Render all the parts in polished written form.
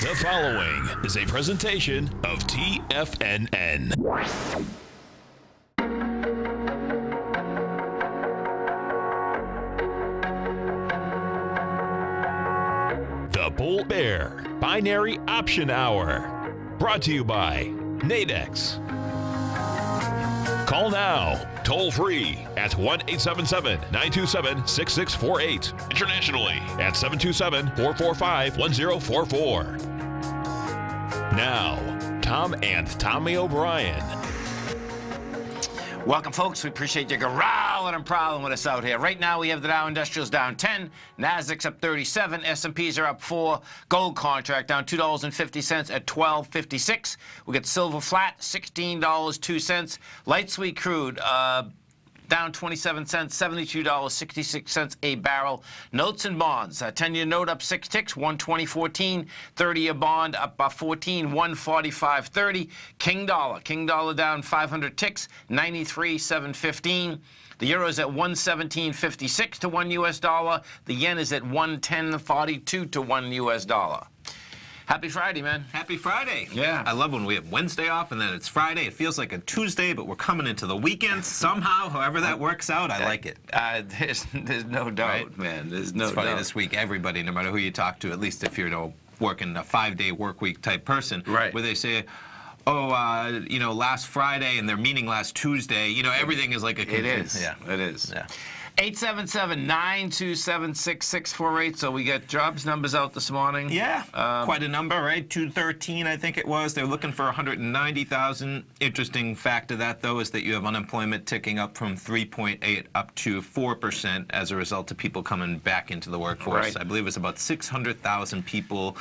The following is a presentation of TFNN. The Bull Bear Binary Option Hour. Brought to you by Nadex. Call now, toll free at 1-877-927-6648. Internationally at 727-445-1044. Now, Tom and Tommy O'Brien. Welcome, folks. We appreciate you growling and prowling with us out here. Right now, we have the Dow Industrials down 10, Nasdaq's up 37, S&Ps are up 4, gold contract down $2.50 at $12.56. We got silver flat, $16.02. Light sweet crude, down 27 cents, $72.66 a barrel. Notes and bonds, 10-year note up 6 ticks, 120.14. 30-year bond up 14, 145.30. King dollar down 500 ticks, 93.715. The euro is at 117.56 to 1 US dollar. The yen is at 110.42 to 1 US dollar. Happy Friday, man. Happy Friday. Yeah. I love when we have Wednesday off and then it's Friday. It feels like a Tuesday, but we're coming into the weekend somehow. However that works out, I like it. There's no doubt, right? Man. There's no doubt. It's funny this week, everybody, no matter who you talk to, at least if you're working a 5-day work week type person, right, where they say, oh, last Friday, and they're meaning last Tuesday. Everything is like a confusion. It is. Yeah. It is. Yeah. 877-927-6648. So we got jobs numbers out this morning. Yeah, quite a number, right? 213, I think it was. They're looking for 190,000. Interesting fact of that, though, is that you have unemployment ticking up from 3.8 up to 4% as a result of people coming back into the workforce. Right. I believe it was about 600,000 people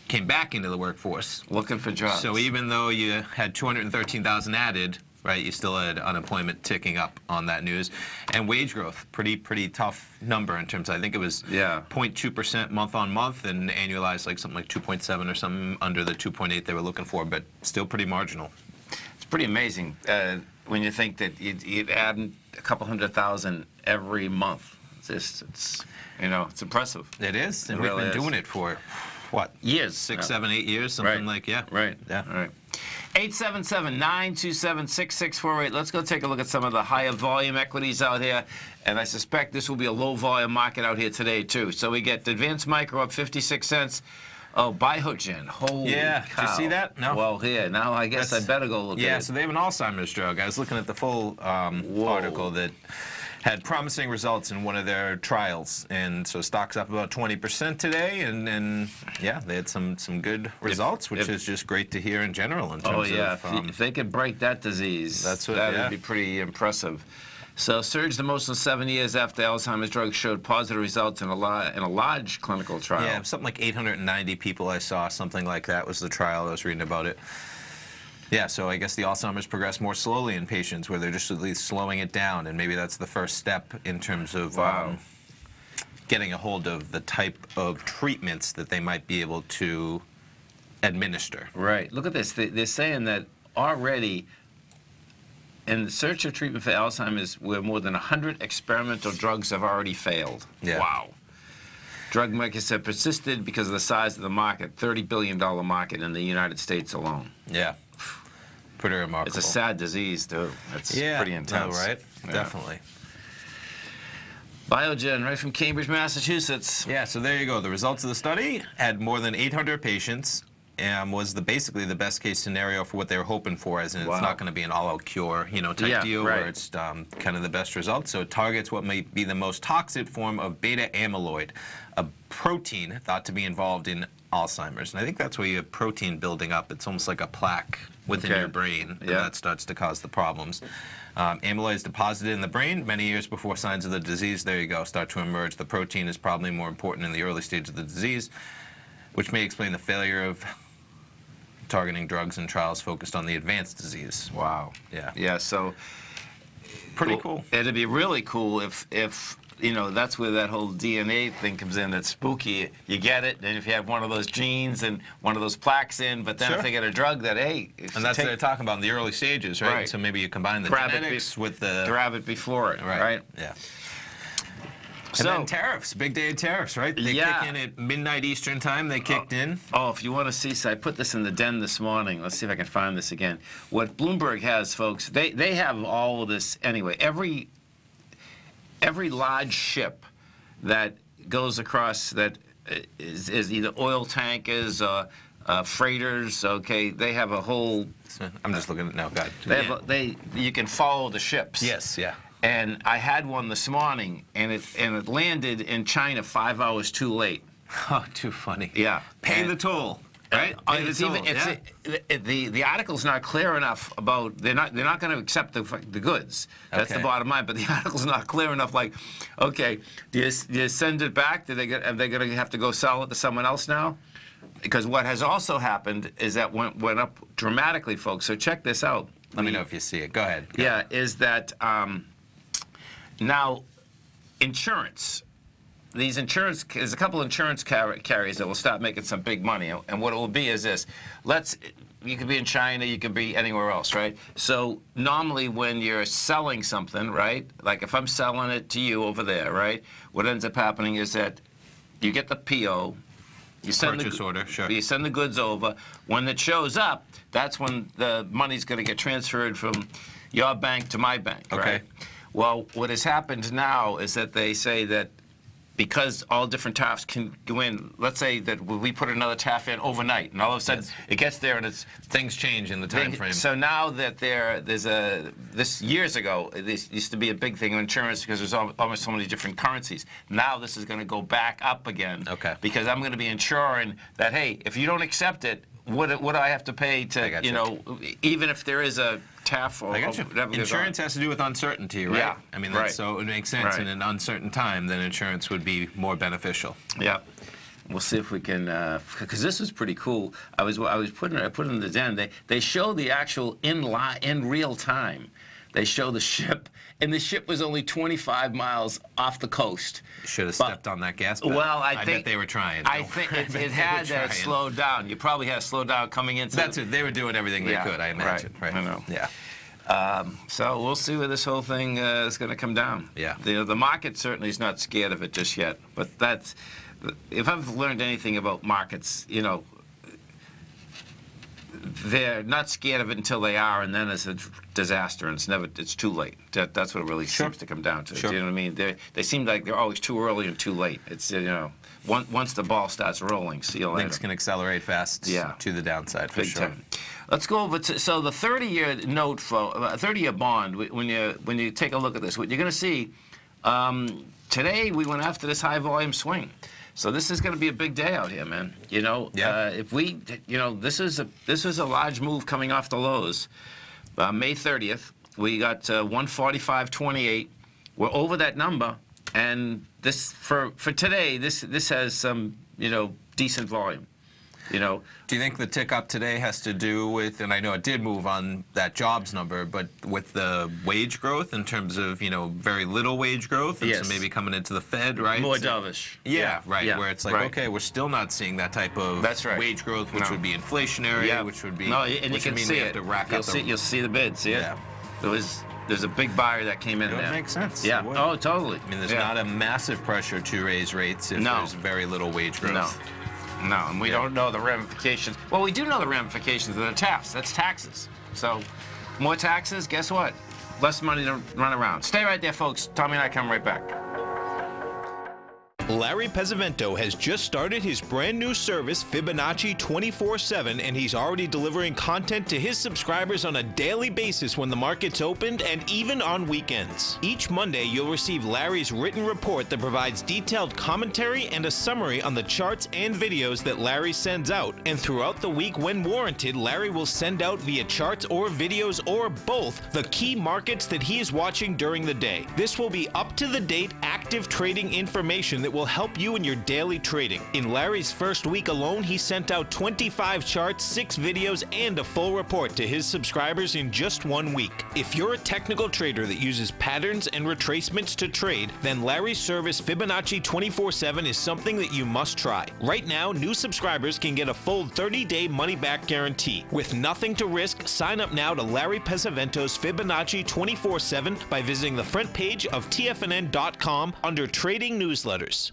came back into the workforce. Looking for jobs. So even though you had 213,000 added, right, you still had unemployment ticking up on that news. And wage growth, pretty tough number in terms of, I think it was 0.2% month on month and annualized like something like 2.7 or something under the 2.8 they were looking for, but still pretty marginal. It's pretty amazing when you think that you'd add a couple 100,000 every month. It's impressive. It is, and it we've really been doing it for, what? Years. 6, 7, 8 years, something like, yeah. Right. Yeah. All right. 877-927-6648. Let's go take a look at some of the higher volume equities out here. And I suspect this will be a low volume market out here today, too. So we get Advanced Micro up 56 cents. Oh, Biogen. Holy cow. Did you see that? No. Well, here. Now I guess I better go look at it. Yeah, so they have an Alzheimer's drug. I was looking at the full article that had promising results in one of their trials, and so stock's up about 20% today, and yeah, they had some good results, which is just great to hear in general. In terms of, if they could break that disease, that would be pretty impressive. So surged the most in 7 years after Alzheimer's drug showed positive results in a large clinical trial. Yeah, something like 890 people I saw, something like that was the trial. I was reading about it. Yeah, so I guess the Alzheimer's progressed more slowly in patients where they're just at least slowing it down, and maybe that's the first step in terms of getting a hold of the type of treatments that they might be able to administer. Right. Look at this. They're saying that already in the search of treatment for Alzheimer's, where more than 100 experimental drugs have already failed. Yeah. Wow. Drug markets have persisted because of the size of the market, $30 billion market in the United States alone. Yeah. Pretty remarkable. It's a sad disease, too. It's pretty intense. Right? Yeah. Definitely. Biogen, right from Cambridge, Massachusetts. Yeah, so there you go. The results of the study had more than 800 patients and was basically the best case scenario for what they were hoping for, as in it's not going to be an all-out cure, type deal where it's kind of the best result. So it targets what may be the most toxic form of beta amyloid, a protein thought to be involved in Alzheimer's. And I think that's where you have protein building up. It's almost like a plaque within your brain, and that starts to cause the problems. Amyloid is deposited in the brain many years before signs of the disease, there you go, start to emerge. The protein is probably more important in the early stage of the disease, which may explain the failure of targeting drugs and trials focused on the advanced disease. Wow. Yeah. Yeah, so pretty cool. It'd be really cool if that's where that whole DNA thing comes in. That's spooky. You get it, and if you have one of those genes and one of those plaques in, but then if they get a drug that, hey... And that's what they're talking about in the early stages, right? So maybe you combine the genetics with the... Grab it before it, right? Yeah. And then tariffs, big day of tariffs, right? They kick in at midnight Eastern time. They kicked in. Oh, if you want to see, so I put this in the den this morning. Let's see if I can find this again. What Bloomberg has, folks, they have all of this anyway. Every large ship that goes across that is either oil tankers or freighters. Okay, they have a whole. I'm just looking at now. God, you can follow the ships. Yes, yeah. And I had one this morning, and it landed in China 5 hours too late. Oh, too funny. Yeah. Pay the toll, right? Pay the toll. The article's not clear enough about they're not going to accept the goods. That's the bottom line. But the article's not clear enough. Like, okay, do you send it back? Are they going to have to go sell it to someone else now? Because what has also happened is that went up dramatically, folks. So check this out. Let me know if you see it. Go ahead. Yeah, is that. Now, insurance. There's a couple insurance carriers that will start making some big money, and what it will be is this. You could be in China, you could be anywhere else, right? So normally when you're selling something, right, like if I'm selling it to you over there, right, what ends up happening is that you get the PO, you send purchase order, sure. You send the goods over. When it shows up, that's when the money's going to get transferred from your bank to my bank, right? Well, what has happened now is that they say that because all different tariffs can go in, let's say that we put another tariff in overnight, and all of a sudden it gets there and things change in the time frame. So now that this years ago, this used to be a big thing in insurance because there's almost so many different currencies. Now this is going to go back up again. Okay. Because I'm going to be insuring that, hey, if you don't accept it, what do I have to pay to, even if there is a tariff or whatever. Insurance has to do with uncertainty, right? Yeah. I mean, so it makes sense in an uncertain time, then insurance would be more beneficial. Yeah. We'll see if we can, because this is pretty cool. I put it in the den. They show the actual in real time. They show the ship, and the ship was only 25 miles off the coast. Should have stepped on that gas pedal. Well, I bet they were trying. I think it had slowed down. You probably had to slow down coming into. That's it. They were doing everything they could, I imagine. Right. I know. Yeah. So we'll see where this whole thing is going to come down. Yeah. The market certainly is not scared of it just yet. But if I've learned anything about markets, they're not scared of it until they are, and then it's a disaster, and it's too late. That's what it really seems to come down to. Sure. Do you know what I mean? They seem like they're always too early and too late. It's once the ball starts rolling, see you later. Things can accelerate fast to the downside for sure. Time. Let's go over to the 30-year note for 30-year bond. When you take a look at this, what you're going to see today, we went after this high volume swing. So this is going to be a big day out here, man. If we, this is a large move coming off the lows. May 30th, we got 145.28. We're over that number, and this for today, this has some decent volume. Do you think the tick up today has to do with, and I know it did move on that jobs number, but with the wage growth in terms of, very little wage growth, and so maybe coming into the Fed, right? More dovish. Yeah, where it's like, okay, we're still not seeing that type of wage growth, which would be inflationary, which would be, and you can see it. You'll see the bid, see it? Yeah. There's a big buyer that came in there. That makes sense. Yeah. Oh, totally. I mean, there's not a massive pressure to raise rates if there's very little wage growth. No, and we don't know the ramifications. Well, we do know the ramifications of the tariffs. That's taxes. So, more taxes, guess what? Less money to run around. Stay right there, folks. Tommy and I come right back. Larry Pesavento has just started his brand new service, Fibonacci 24/7, and he's already delivering content to his subscribers on a daily basis when the market's opened and even on weekends. Each Monday, you'll receive Larry's written report that provides detailed commentary and a summary on the charts and videos that Larry sends out. And throughout the week, when warranted, Larry will send out via charts or videos or both the key markets that he is watching during the day. This will be up-to-the-date, active trading information that that will help you in your daily trading. In Larry's first week alone, he sent out 25 charts, 6 videos, and a full report to his subscribers in just 1 week. If you're a technical trader that uses patterns and retracements to trade, then Larry's service Fibonacci 24/7 is something that you must try. Right now, new subscribers can get a full 30-day money-back guarantee. With nothing to risk, sign up now to Larry Pesavento's Fibonacci 24/7 by visiting the front page of TFNN.com under Trading Newsletters.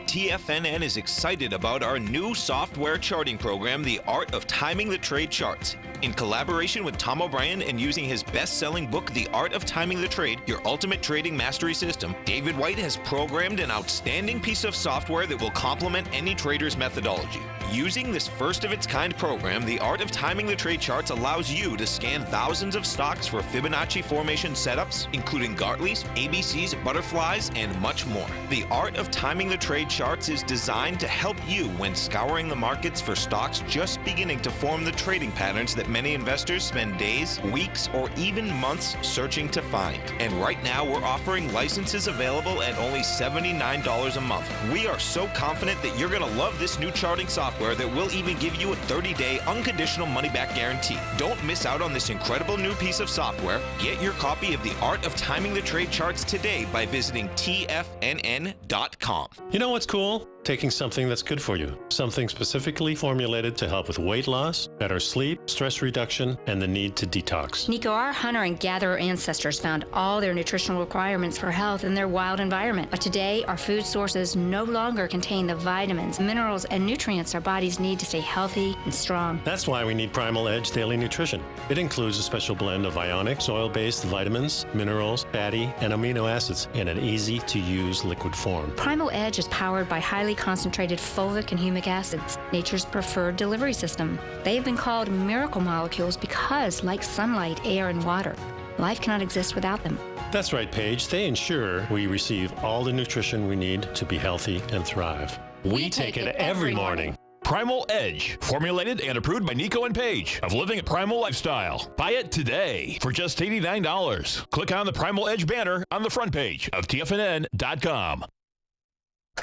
TFNN is excited about our new software charting program, The Art of Timing the Trade Charts. In collaboration with Tom O'Brien and using his best-selling book, The Art of Timing the Trade, Your Ultimate Trading Mastery System, David White has programmed an outstanding piece of software that will complement any trader's methodology. Using this first-of-its-kind program, The Art of Timing the Trade Charts allows you to scan thousands of stocks for Fibonacci formation setups, including Gartley's, ABC's, butterflies, and much more. The Art of Timing the Trade Charts is designed to help you when scouring the markets for stocks just beginning to form the trading patterns that many investors spend days, weeks, or even months searching to find. And right now, we're offering licenses available at only $79 a month. We are so confident that you're going to love this new charting software that will even give you a 30-day unconditional money-back guarantee. Don't miss out on this incredible new piece of software. Get your copy of The Art of Timing the Trade Charts today by visiting TFNN.com. You know what's cool? Taking something that's good for you. Something specifically formulated to help with weight loss, better sleep, stress reduction, and the need to detox. Nico, our hunter and gatherer ancestors found all their nutritional requirements for health in their wild environment. But today, our food sources no longer contain the vitamins, minerals, and nutrients our bodies need to stay healthy and strong. That's why we need Primal Edge Daily Nutrition. It includes a special blend of ionic, soil-based vitamins, minerals, fatty, and amino acids in an easy-to-use liquid form. Primal Edge is powered by highly concentrated fulvic and humic acids, nature's preferred delivery system. They have been called miracle molecules because, like sunlight, air, and water, life cannot exist without them. That's right, Paige. They ensure we receive all the nutrition we need to be healthy and thrive. We take it every morning. Primal Edge, formulated and approved by Nico and Paige of Living a Primal Lifestyle. Buy it today for just $89. Click on the Primal Edge banner on the front page of TFNN.com.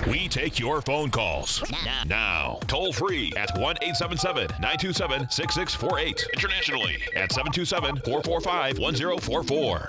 We take your phone calls now. Toll free at 1-877-927-6648. Internationally at 727-445-1044.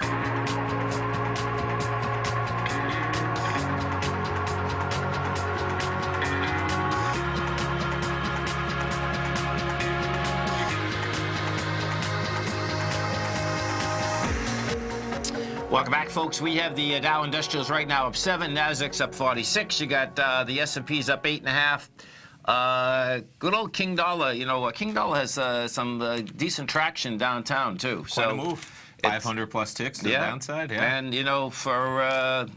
Welcome back, folks. We have the Dow Industrials right now up 7, Nasdaq's up 46. You got the S&P's up 8.5. Good old King Dollar. You know, King Dollar has some decent traction downtown too. Quite a move. 500 plus ticks to the downside. Yeah. And you know, for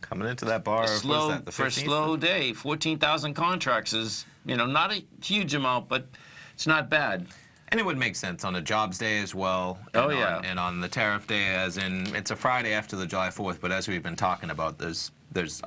coming into that bar, for a slow day, 14,000 contracts is, you know, not a huge amount, but it's not bad. And it would make sense on a jobs day as well. And and on the tariff day, as in it's a Friday after the July 4th. But as we've been talking about, there's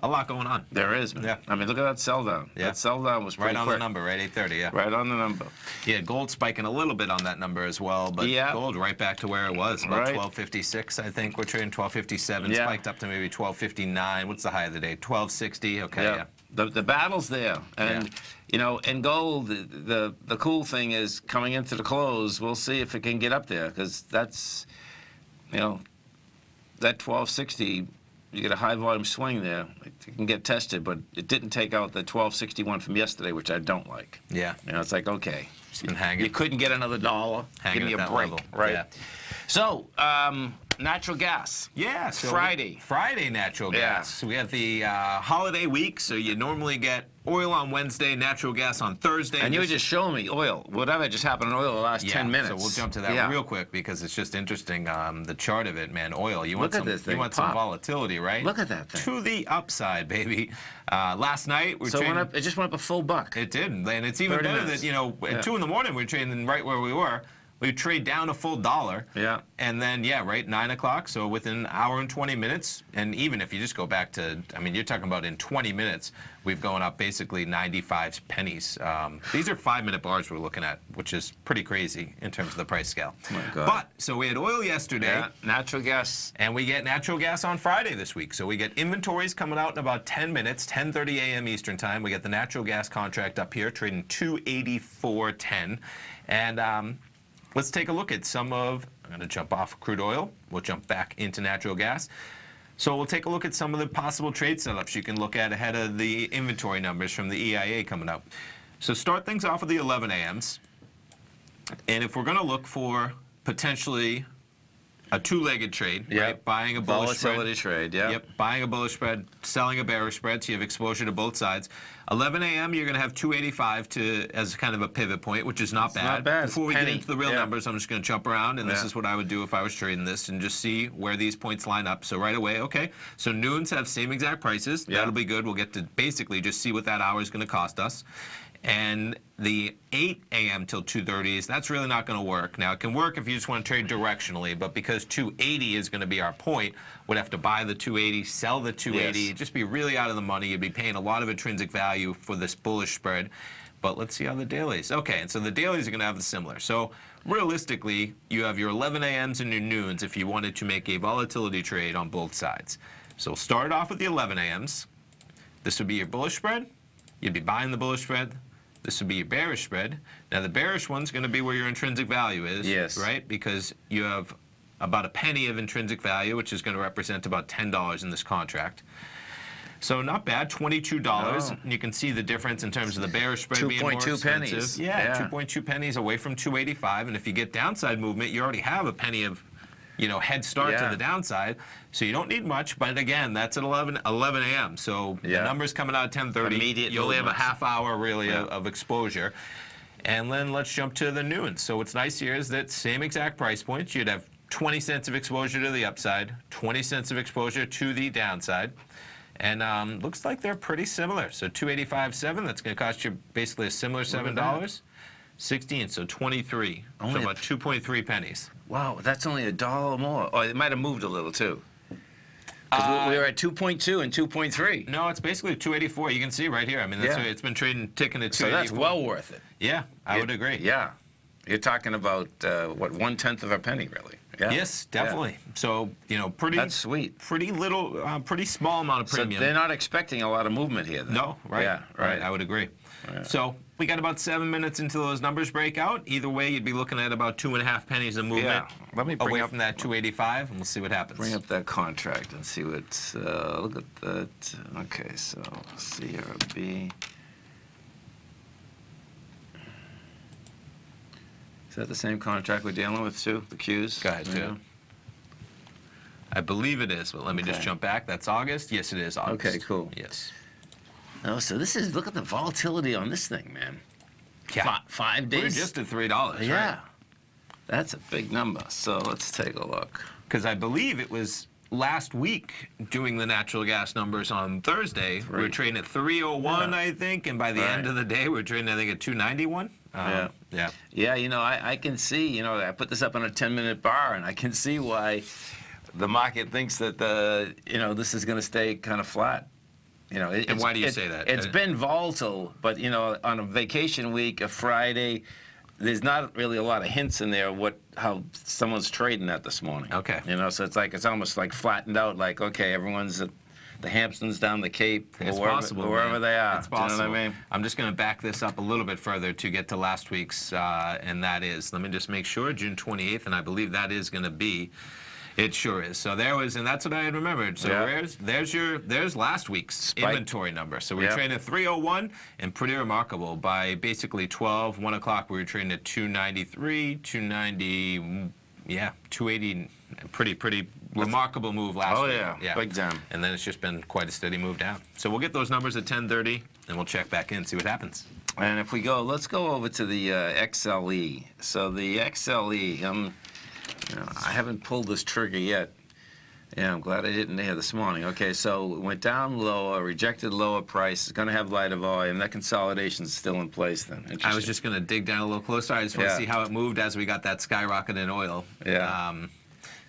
a lot going on. There is, man. Yeah. I mean, look at that sell down. Yeah. That sell down was pretty right on quick. The number, right? 830. Yeah. Right on the number. Yeah, gold spiking a little bit on that number as well, but gold right back to where it was, about 1256. I think we're trading 1257. Spiked up to maybe 1259. What's the high of the day? 1260. Okay. Yeah. The battle's there, and you know, in gold, the cool thing is coming into the close. We'll see if it can get up there, because that's, you know, that 1260. You get a high volume swing there. It can get tested, but it didn't take out the 1261 from yesterday, which I don't like. Yeah. You know, it's like, okay, been hanging. You couldn't get another dollar. Give me a break, level. right? Yeah. So, natural gas. Yeah. So Friday. Friday natural gas. So we have the holiday week, so you normally get oil on Wednesday, natural gas on Thursday. And you were just showing me oil. Whatever just happened in oil the last 10 minutes. So we'll jump to that real quick because it's just interesting. The chart of it, man. Oil. You want some volatility, right? Look at that thing. To the upside, baby. Last night we trading. It just went up a full buck. It did, and it's even better that, you know, at 2 in the morning we're trading right where we were. We trade down a full $1. Yeah. And then, yeah, right, 9 o'clock. So within an hour and 20 minutes, and even if you just go back to, I mean, you're talking about in 20 minutes, we've gone up basically 95 pennies. These are 5-minute bars we're looking at, which is pretty crazy in terms of the price scale. Oh my God. But, so we had oil yesterday. Yeah, natural gas. And we get natural gas on Friday this week. So we get inventories coming out in about 10 minutes, 10:30 a.m. Eastern time. We get the natural gas contract up here, trading $284.10. And let's take a look at some of, I'm going to jump off crude oil. We'll jump back into natural gas. So we'll take a look at some of the possible trade setups you can look at ahead of the inventory numbers from the EIA coming up. So start things off with the 11 a.m.s. And if we're going to look for potentially a two-legged trade, right? Buying a bullish spread. Volatility trade, yeah. Yep, buying a bullish spread, selling a bearish spread, so you have exposure to both sides. 11 a.m., you're going to have 285 as kind of a pivot point, which is not bad. Not bad. Before we get into the real numbers, I'm just going to jump around, and this is what I would do if I was trading this, and just see where these points line up. So right away, okay, so noons have same exact prices. That'll be good. We'll get to basically just see what that hour is going to cost us. And the 8 a.m. till 2:30, that's really not going to work. Now, it can work if you just want to trade directionally, but because 280 is going to be our point, we'd have to buy the 280, sell the 280, just be really out of the money. You'd be paying a lot of intrinsic value for this bullish spread. But let's see how the dailies. Okay, and so the dailies are going to have the similar. So realistically, you have your 11 a.m.s and your noons if you wanted to make a volatility trade on both sides. So start off with the 11 a.m.s. This would be your bullish spread. You'd be buying the bullish spread. This would be your bearish spread. Now, the bearish one's going to be where your intrinsic value is, right? Because you have about a penny of intrinsic value, which is going to represent about $10 in this contract. So not bad, $22. No. And you can see the difference in terms of the bearish spread being more expensive. 2.2 pennies. Yeah, 2.2 pennies away from 285. And if you get downside movement, you already have a penny of, you know, head start to the downside. So you don't need much, but again, that's at 11 a.m. So the numbers coming out at 10:30. You only have a half hour really of exposure. And then let's jump to the noons. So what's nice here is that same exact price points. You'd have 20 cents of exposure to the upside, 20 cents of exposure to the downside. And looks like they're pretty similar. So 285.7, that's going to cost you basically a similar $7. 16, so 23. So about 2.3 pennies. Wow, that's only $1 more. Oh, it might have moved a little too. Because we were at 2.2 and 2.3. No, it's basically 284. You can see right here. I mean, it's been ticking at 284. So that's well worth it. Yeah, I would agree. Yeah. You're talking about, what, 1/10 of a penny, really? Yeah. Yes, definitely. So, you know, that's sweet. Pretty little, pretty small amount of premium. So they're not expecting a lot of movement here, then. No, right. Yeah, right. I would agree. Yeah. So we got about 7 minutes until those numbers break out. Either way, you'd be looking at about 2.5 pennies of movement Let me bring away up, from that 285, and we'll see what happens. Bring up that contract and see what, look at that. Okay, so CRB. Is that the same contract we're dealing with, too? The Qs? Go ahead, too. I believe it is, but let me just jump back. That's August? Yes, it is August. Okay, cool. Yes. Oh, so this is, look at the volatility on this thing, man. Yeah. 5 days. We're just at $3, yeah. Right? That's a big number. So let's take a look. Because I believe it was last week doing the natural gas numbers on Thursday. We were trading at 301, I think, and by the end of the day, we were trading, I think, at 291. Yeah, you know, I can see, you know, I put this up on a 10-minute bar, and I can see why the market thinks that, you know, this is going to stay kind of flat. You know, and why do you say that? It's been volatile, but, you know, on a vacation week, a Friday, there's not really a lot of hints in there how someone's trading that this morning. Okay. You know, so it's almost like flattened out, like, okay, everyone's at the Hamptons down the Cape, it's or possible, wherever they are. It's possible. Do you know what I mean? I'm just going to back this up a little bit further to get to last week's, and that is, let me just make sure, June 28th, and I believe that is going to be. It sure is. So there was, and that's what I had remembered. So there's last week's inventory number. So we were trading at 301, and pretty remarkable. By basically 1 o'clock, we were trading at 293, 290, 280. Pretty remarkable move last week. Yeah, big time. And then it's just been quite a steady move down. So we'll get those numbers at 10:30, and we'll check back in, see what happens. And if we go, let's go over to the XLE. So the XLE, you know, I haven't pulled this trigger yet. Yeah, I'm glad I didn't hear this morning. Okay, so it went down lower, rejected lower price. It's going to have lighter volume. That consolidation is still in place then. I was just going to dig down a little closer. I just want to see how it moved as we got that skyrocket in oil. Yeah.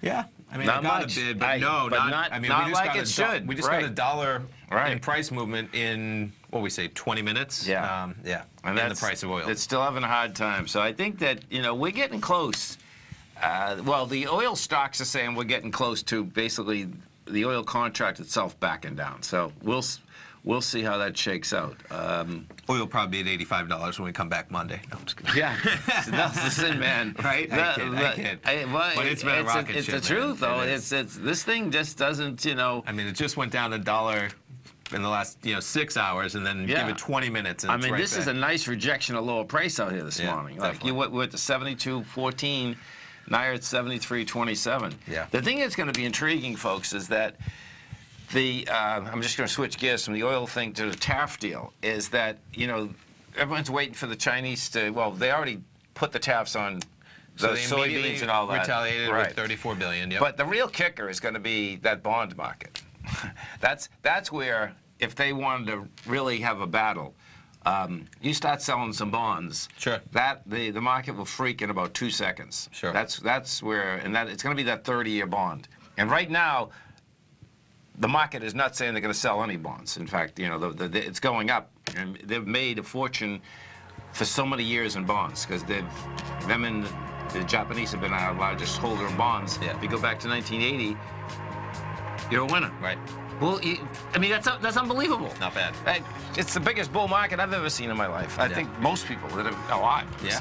Yeah. I mean, not it got much. A bid, but not. I mean, not we just like got it should. We just got $1 right. in price movement in, what we say, 20 minutes. Yeah. And in the price of oil. It's still having a hard time. So I think that, you know, we're getting close. Well, the oil stocks are saying we're getting close to basically the oil contract itself backing down. So we'll see how that shakes out. Oil will probably be at $85 when we come back Monday. No, I'm just kidding. Yeah. No, listen, man. Right? I kid. But it's been a rocket ship, It's the truth, though. It's this thing just doesn't, you know. I mean, it just went down $1 in the last, 6 hours, and then give it 20 minutes. And I mean, this is a nice rejection of lower price out here this morning. Like you went to 72.14. Now you're at 73.27. Yeah. The thing that's going to be intriguing, folks, is that I'm just going to switch gears from the oil thing to the tariff deal, is that, everyone's waiting for the Chinese to, well, they already put the tariffs on the soybeans and all that. Retaliated with $34 billion. Yep. But the real kicker is going to be that bond market. That's where, if they wanted to really have a battle, you start selling some bonds. Sure. The market will freak in about 2 seconds. Sure. That's where, and it's going to be that 30-year bond. And right now, the market is not saying they're going to sell any bonds. In fact, it's going up, and they've made a fortune for so many years in bonds because them and the Japanese have been our largest holder of bonds. Yeah. If you go back to 1980, you're a winner. Right. Well, I mean, that's unbelievable. Not bad. It's the biggest bull market I've ever seen in my life. I think most people that have alive. Yeah.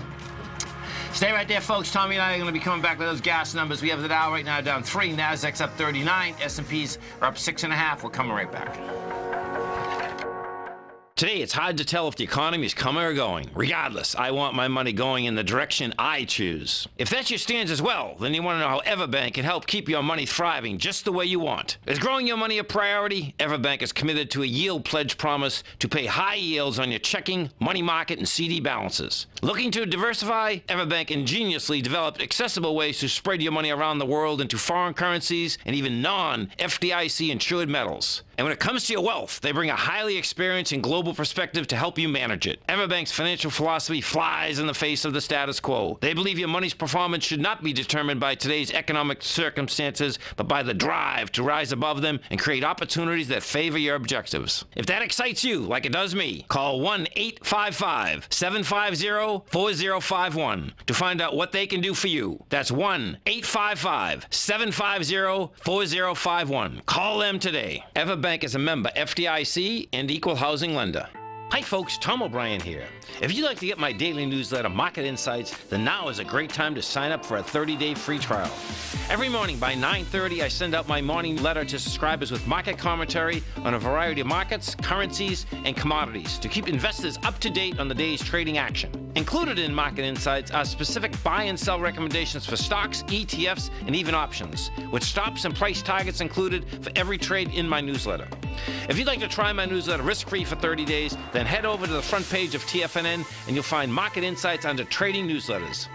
Stay right there, folks. Tommy and I are going to be coming back with those gas numbers. We have the Dow right now down 3, Nasdaq's up 39, S&Ps are up 6.5. We're coming right back. Today, it's hard to tell if the economy is coming or going. Regardless, I want my money going in the direction I choose. If that's your stance as well, then you want to know how Everbank can help keep your money thriving just the way you want. Is growing your money a priority? Everbank is committed to a yield pledge promise to pay high yields on your checking, money market, and CD balances. Looking to diversify? Everbank ingeniously developed accessible ways to spread your money around the world into foreign currencies and even non-FDIC insured metals. And when it comes to your wealth, they bring a highly experienced and global perspective to help you manage it. Everbank's financial philosophy flies in the face of the status quo. They believe your money's performance should not be determined by today's economic circumstances, but by the drive to rise above them and create opportunities that favor your objectives. If that excites you, like it does me, call 1-855-750-4051 to find out what they can do for you. That's 1-855-750-4051. Call them today. Everbank is a member FDIC and equal housing lender. Hi folks, Tom O'Brien here. If you'd like to get my daily newsletter, Market Insights, then now is a great time to sign up for a 30-day free trial. Every morning by 9:30, I send out my morning letter to subscribers with market commentary on a variety of markets, currencies, and commodities to keep investors up to date on the day's trading action. Included in Market Insights are specific buy and sell recommendations for stocks, ETFs, and even options, with stops and price targets included for every trade in my newsletter. If you'd like to try my newsletter risk-free for 30 days, then head over to the front page of TFNN and you'll find Market Insights under Trading Newsletters.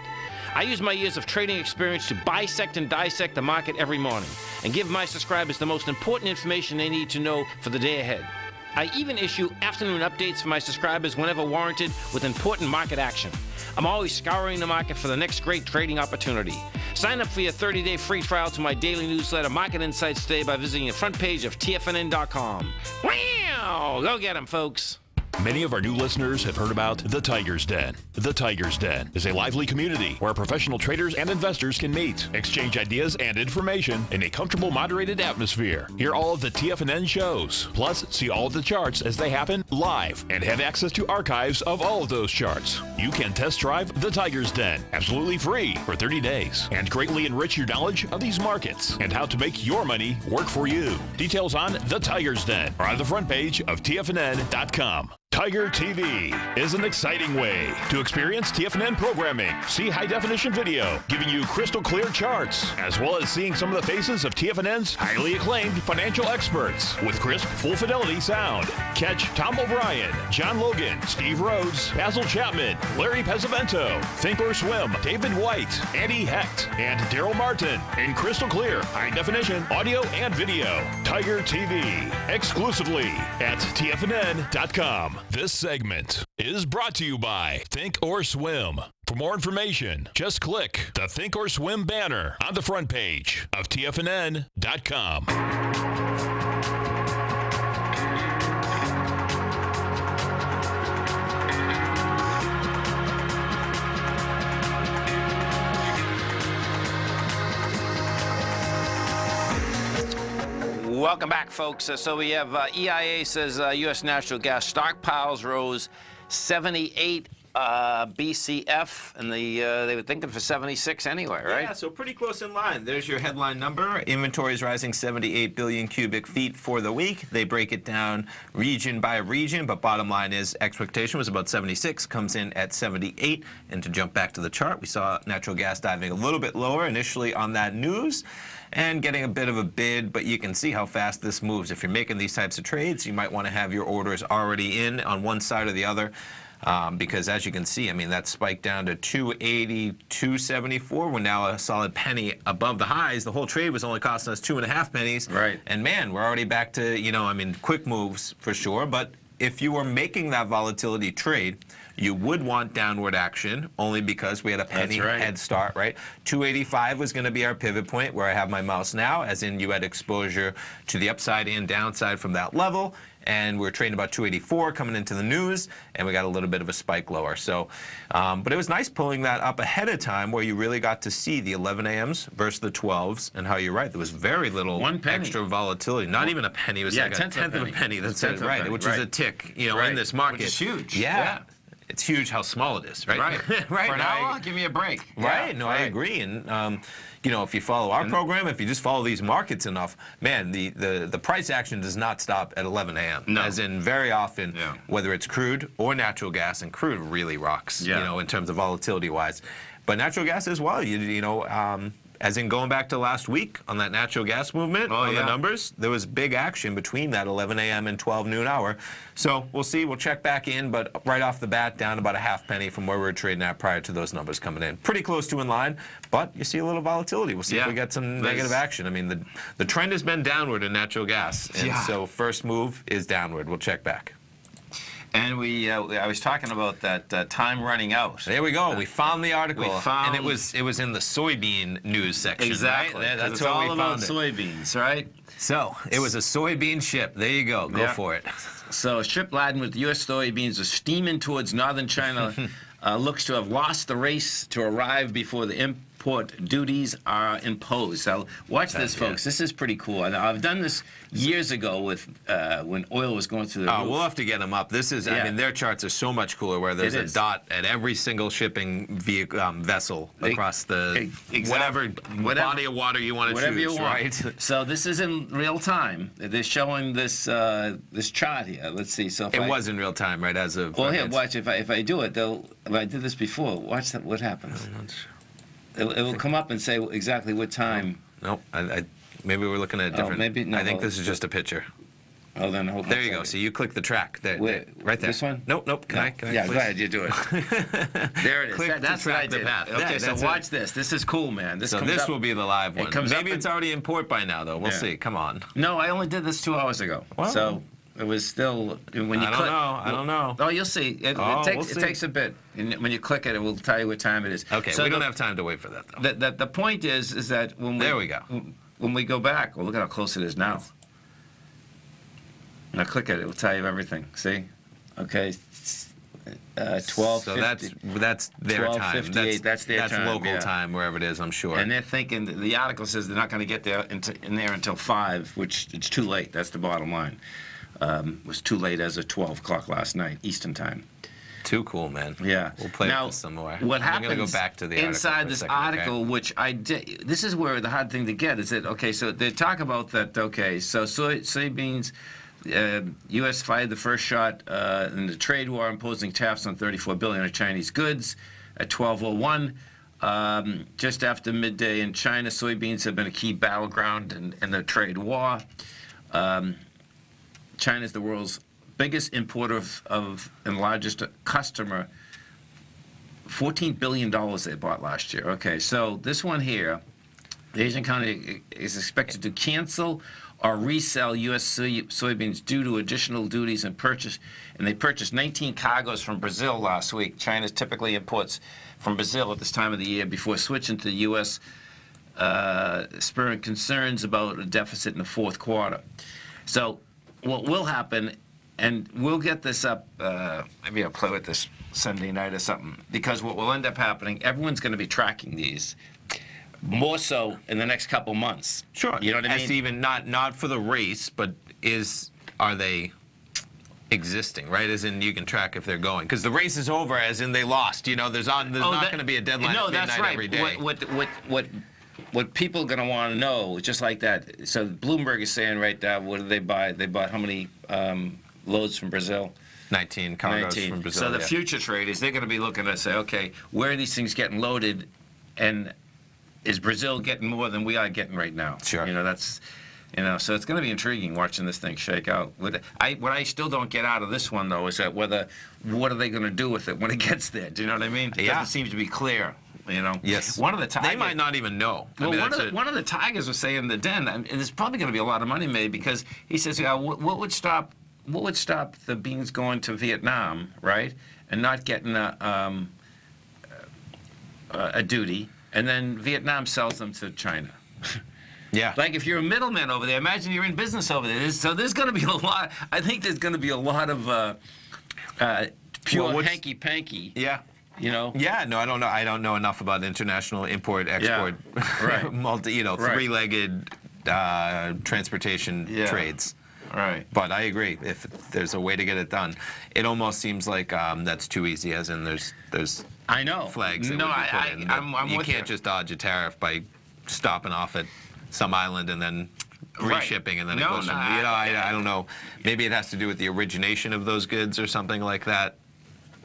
I use my years of trading experience to bisect and dissect the market every morning and give my subscribers the most important information they need to know for the day ahead. I even issue afternoon updates for my subscribers whenever warranted with important market action. I'm always scouring the market for the next great trading opportunity. Sign up for your 30-day free trial to my daily newsletter, Market Insights, today by visiting the front page of TFNN.com. Wow! Go get them, folks. Many of our new listeners have heard about The Tiger's Den. The Tiger's Den is a lively community where professional traders and investors can meet, exchange ideas and information in a comfortable, moderated atmosphere. Hear all of the TFNN shows, plus see all of the charts as they happen live and have access to archives of all of those charts. You can test drive The Tiger's Den absolutely free for 30 days and greatly enrich your knowledge of these markets and how to make your money work for you. Details on The Tiger's Den are on the front page of TFNN.com. Tiger TV is an exciting way to experience TFNN programming. See high-definition video, giving you crystal clear charts, as well as seeing some of the faces of TFNN's highly acclaimed financial experts with crisp, full-fidelity sound. Catch Tom O'Brien, John Logan, Steve Rhodes, Basil Chapman, Larry Pesavento, Think or Swim, David White, Andy Hecht, and Daryl Martin in crystal clear, high-definition audio and video. Tiger TV, exclusively at TFNN.com. This segment is brought to you by Think or Swim. For more information, just click the Think or Swim banner on the front page of TFNN.com. Welcome back, folks. So we have EIA says U.S. natural gas stockpiles rose 78 BCF, and they were thinking for 76 anyway, right? Yeah, so pretty close in line. There's your headline number. Inventory is rising 78 billion cubic feet for the week. They break it down region by region, but bottom line is expectation was about 76, comes in at 78. And to jump back to the chart, we saw natural gas diving a little bit lower initially on that news and getting a bit of a bid, but you can see how fast this moves. If you're making these types of trades, you might want to have your orders already in on one side or the other. Because as you can see, I mean, that spiked down to 280, 274. We're now a solid penny above the highs. The whole trade was only costing us 2.5 pennies. Right. And man, we're already back to, you know, I mean, quick moves for sure. But if you were making that volatility trade, you would want downward action only because we had a penny head start, right? 285 was going to be our pivot point where I have my mouse now, as in you had exposure to the upside and downside from that level. And we're trading about 284 coming into the news, and we got a little bit of a spike lower. So, but it was nice pulling that up ahead of time where you really got to see the 11 a.m.s versus the 12s, and how you're right, there was very little extra volatility. Not even a penny. It was like a tenth of a penny. That's it, right, which is a tick, you know, in this market. Which is huge. Yeah. It's huge how small it is, right? Right. Right. For an hour, give me a break. Right. Yeah, no, I agree. And, you know, if you follow our program, if you just follow these markets enough, man, the price action does not stop at 11 a.m. No. As in very often, whether it's crude or natural gas, and crude really rocks, you know, in terms of volatility-wise. But natural gas as well, you know, as in going back to last week on that natural gas movement, on the numbers, there was big action between that 11 a.m. and 12 noon hour. So we'll see. We'll check back in, but right off the bat, down about a half penny from where we were trading at prior to those numbers coming in. Pretty close to in line, but you see a little volatility. We'll see if we get some negative action. I mean, the trend has been downward in natural gas, and so first move is downward. We'll check back. And I was talking about that time running out. There we go. We found the article, and it was in the soybean news section. Exactly. Right? That's it's where all we about found it. soybeans, right? So it was a soybean ship. There you go. Go for it. So a ship laden with U.S. soybeans was steaming towards northern China. Looks to have lost the race to arrive before the import duties are imposed. Now, watch this, folks. This is pretty cool. I've done this years ago with when oil was going through the roof. We'll have to get them up. This is, I mean, their charts are so much cooler where there's a dot at every single shipping vehicle, vessel across the whatever body of water you want to choose, right? So this is in real time. They're showing this this chart here. Let's see. So it was in real time, right? As of well, here, watch. If I do it, if I did this before, watch what happens. It will come up and say exactly what time. Nope. Maybe we're looking at a different. Maybe no. I think this is just a picture. Oh, then hold on. There you go. So you click the track. There, right there. This one? Nope. Can I? Yeah, go ahead. You do it. There it is. That's what I did. Okay, so watch this. This is cool, man. So this will be the live one. Maybe it's already in port by now, though. We'll see. Come on. No, I only did this 2 hours ago. Wow. So it was still when you click. I don't know. Oh, you'll see. It takes a bit. And when you click it, it will tell you what time it is. Okay. So we don't have time to wait for that, though. The point is that when there we go. When we go back, well, look at how close it is now. Now click it; it will tell you everything. See? Okay. 12. So that's their time. That's their time. That's local time, wherever it is, I'm sure. And they're thinking. The article says they're not going to get there in there until 5, which it's too late. That's the bottom line. It was too late as of 12 o'clock last night, Eastern time. Too cool, man. Yeah. We'll play with this some more. What happens I'm going to go back to the inside this article, which I did, this is where the hard thing to get is that, okay, so they talk about that, okay, so soybeans U.S. fired the first shot in the trade war, imposing tariffs on $34 billion of Chinese goods at 12:01. Just after midday in China, soybeans have been a key battleground in the trade war. China is the world's biggest importer and largest customer. $14 billion they bought last year. Okay, so this one here, the Asian economy is expected to cancel or resell U.S. soybeans due to additional duties and purchase. And they purchased 19 cargoes from Brazil last week. China typically imports from Brazil at this time of the year before switching to the U.S., spurring concerns about a deficit in the fourth quarter. So what will happen, and we'll get this up, maybe I'll play with this Sunday night or something, because what will end up happening, everyone's going to be tracking these more so in the next couple months. Sure. You know what I mean? As even not for the race, but are they existing, right? As in you can track if they're going, because the race is over, as in they lost. You know, there's not going to be a deadline at midnight every day. What people are going to want to know, just like that. So Bloomberg is saying right now, what did they buy? They bought how many loads from Brazil? 19 cargoes from Brazil. So the future traders, they're going to be looking to say, okay, where are these things getting loaded, and is Brazil getting more than we are getting right now? Sure. You know, that's, you know, so it's going to be intriguing watching this thing shake out. What I still don't get out of this one, though, is that what are they going to do with it when it gets there? Do you know what I mean? It doesn't seem to be clear. You know, yes. One of the Tigers, they might not even know. Well, one of the Tigers was saying in the den, and there's probably going to be a lot of money made, because he says, yeah, what would stop the beans going to Vietnam, right, and not getting a duty, and then Vietnam sells them to China. Yeah. Like if you're a middleman over there, imagine you're in business over there. So there's going to be a lot. I think there's going to be a lot of pure hanky-panky. Yeah. You know? Yeah, no, I don't know. I don't know enough about international import-export, right. three-legged transportation trades. Right. But I agree. If there's a way to get it done, it almost seems like that's too easy. As in, there's I know flags. That no, would be put in, I'm you with can't just dodge a tariff by stopping off at some island and then reshipping, and then it goes from. I don't know. Maybe it has to do with the origination of those goods or something like that.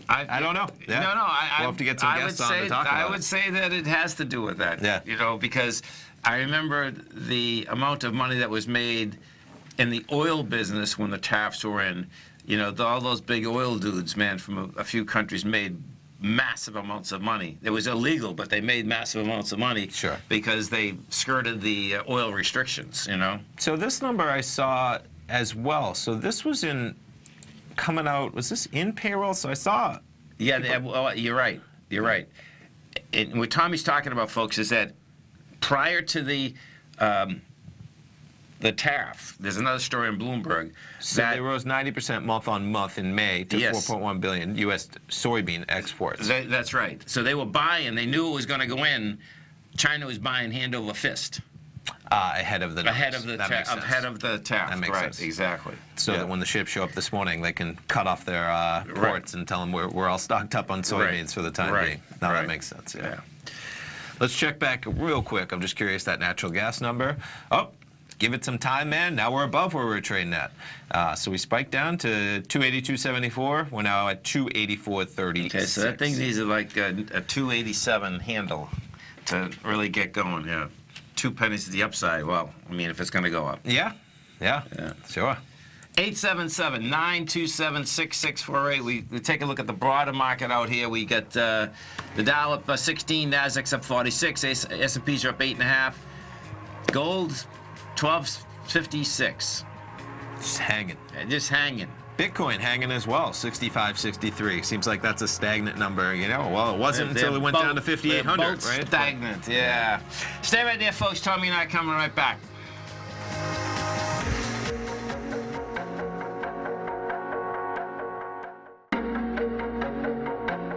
I don't know. Yeah. No, we'll have to get some guests on to talk about it. I would say that it has to do with that. Yeah. You know, because I remember the amount of money that was made in the oil business when the tariffs were in. You know, all those big oil dudes, man, from a few countries made massive amounts of money. It was illegal, but they made massive amounts of money. Sure. Because they skirted the oil restrictions, you know. So this number I saw as well. So this was coming out, was this in payroll? So I saw. Yeah, well, you're right. You're right. And what Tommy's talking about, folks, is that prior to the tariff, there's another story in Bloomberg. So they rose 90% month on month in May to 4.1 billion U.S. soybean exports. That's right. So they were buying. They knew it was going to go in. China was buying hand over fist. Ahead of the numbers. Ahead of the tariff. That makes sense. Exactly. So that when the ships show up this morning, they can cut off their ports and tell them we're all stocked up on soybeans for the time being. Now that makes sense. Yeah. Let's check back real quick. I'm just curious, that natural gas number. Oh, give it some time, man. Now we're above where we're trading at. So we spiked down to 282.74. We're now at 284.36. Okay, so that thing needs like a 287 handle to really get going. Yeah. 2 pennies to the upside. Well, I mean, if it's going to go up. Yeah, sure. 877-927-6648. We take a look at the broader market out here. We got the Dow up 16, Nasdaq's up 46, S&P's are up 8.5, gold 1256. Just hanging. Just hanging. Bitcoin hanging as well, 65.63. Seems like that's a stagnant number, you know. Well, it wasn't until it went down to 5,800, right? Stagnant, yeah. Stay right there, folks. Tommy and I coming right back.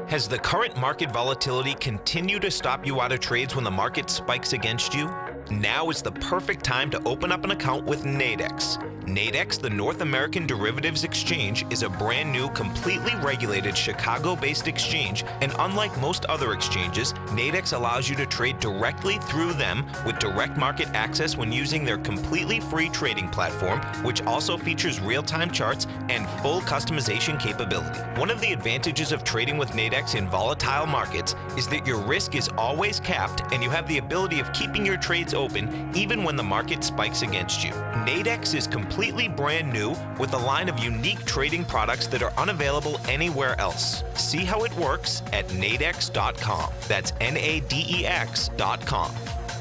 Has the current market volatility continued to stop you out of trades when the market spikes against you? Now is the perfect time to open up an account with Nadex. Nadex, the North American Derivatives Exchange, is a brand new, completely regulated Chicago-based exchange, and unlike most other exchanges, Nadex allows you to trade directly through them with direct market access when using their completely free trading platform, which also features real-time charts and full customization capability. One of the advantages of trading with Nadex in volatile markets is that your risk is always capped and you have the ability of keeping your trades open even when the market spikes against you. Nadex is completely brand new with a line of unique trading products that are unavailable anywhere else. See how it works at nadex.com. That's NADEX.com.